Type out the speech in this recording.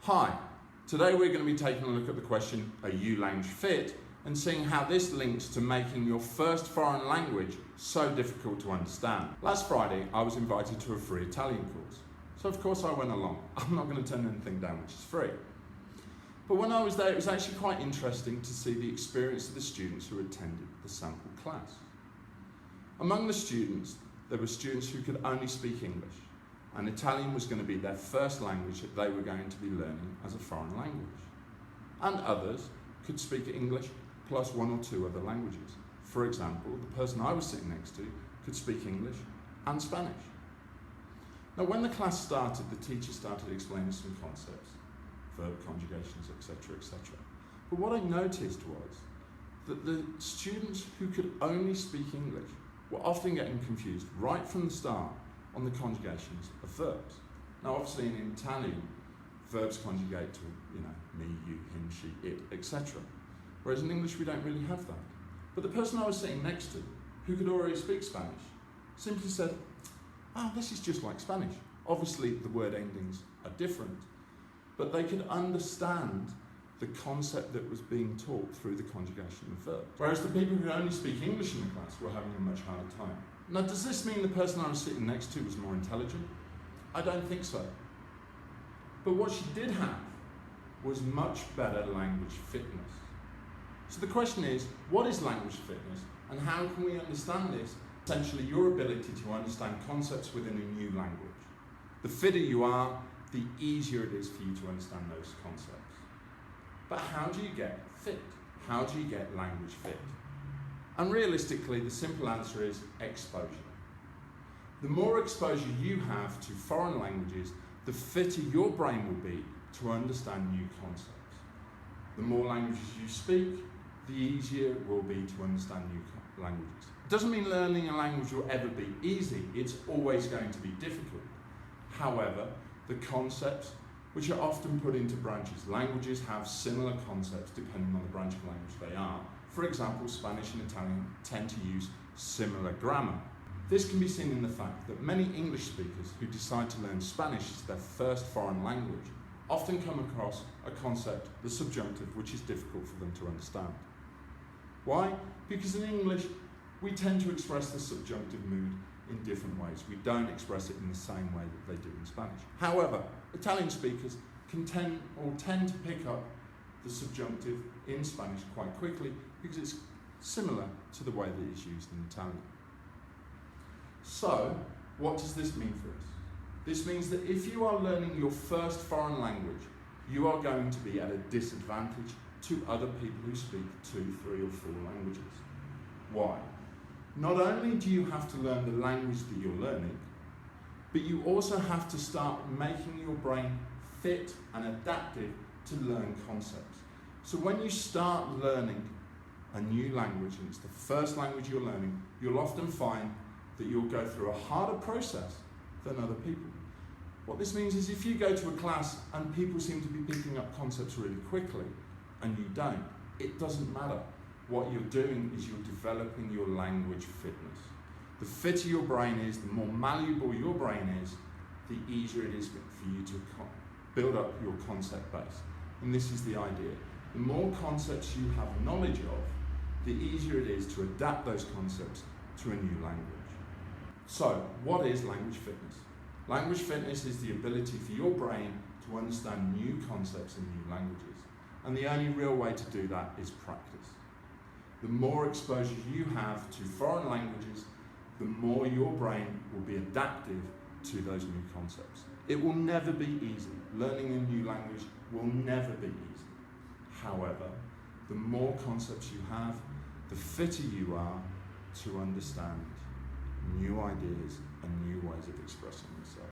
Hi, today we're going to be taking a look at the question, are you language fit? And seeing how this links to making your first foreign language so difficult to understand. Last Friday, I was invited to a free Italian course. So of course I went along. I'm not going to turn anything down which is free. But when I was there, it was actually quite interesting to see the experience of the students who attended the sample class. Among the students, there were students who could only speak English, and Italian was going to be their first language that they were going to be learning as a foreign language. And others could speak English plus one or two other languages. For example, the person I was sitting next to could speak English and Spanish. Now, when the class started, the teacher started explaining some concepts, verb conjugations, etc., etc. But what I noticed was that the students who could only speak English were often getting confused right from the start on the conjugations of verbs. Now, obviously in Italian, verbs conjugate to, me, you, him, she, it, etc. Whereas in English, we don't really have that. But the person I was sitting next to, who could already speak Spanish, simply said, this is just like Spanish. Obviously, the word endings are different, but they could understand the concept that was being taught through the conjugation of verbs. Whereas the people who only speak English in the class were having a much harder time. Now, does this mean the person I was sitting next to was more intelligent? I don't think so. But what she did have was much better language fitness. So the question is, what is language fitness and how can we understand this? Essentially, your ability to understand concepts within a new language. The fitter you are, the easier it is for you to understand those concepts. But how do you get fit? How do you get language fit? And realistically, the simple answer is exposure. The more exposure you have to foreign languages, the fitter your brain will be to understand new concepts. The more languages you speak, the easier it will be to understand new languages. It doesn't mean learning a language will ever be easy. It's always going to be difficult. However, the concepts, which are often put into branches. Languages have similar concepts depending on the branch of language they are. For example, Spanish and Italian tend to use similar grammar. This can be seen in the fact that many English speakers who decide to learn Spanish as their first foreign language often come across a concept, the subjunctive, which is difficult for them to understand. Why? Because in English, we tend to express the subjunctive mood in different ways. We don't express it in the same way that they do in Spanish. However, Italian speakers can tend to pick up the subjunctive in Spanish quite quickly because it's similar to the way that it's used in Italian. So, what does this mean for us? This means that if you are learning your first foreign language, you are going to be at a disadvantage to other people who speak 2, 3 or 4 languages. Why? Not only do you have to learn the language that you're learning, but you also have to start making your brain fit and adaptive to learn concepts. So when you start learning a new language, and it's the first language you're learning, you'll often find that you'll go through a harder process than other people. What this means is if you go to a class and people seem to be picking up concepts really quickly, and you don't, it doesn't matter. What you're doing is you're developing your language fitness. The fitter your brain is, the more malleable your brain is, the easier it is for you to build up your concept base. And this is the idea. The more concepts you have knowledge of, the easier it is to adapt those concepts to a new language. So, what is language fitness? Language fitness is the ability for your brain to understand new concepts in new languages. And the only real way to do that is practice. The more exposure you have to foreign languages, the more your brain will be adaptive to those new concepts. It will never be easy. Learning a new language will never be easy. However, the more concepts you have, the fitter you are to understand new ideas and new ways of expressing yourself.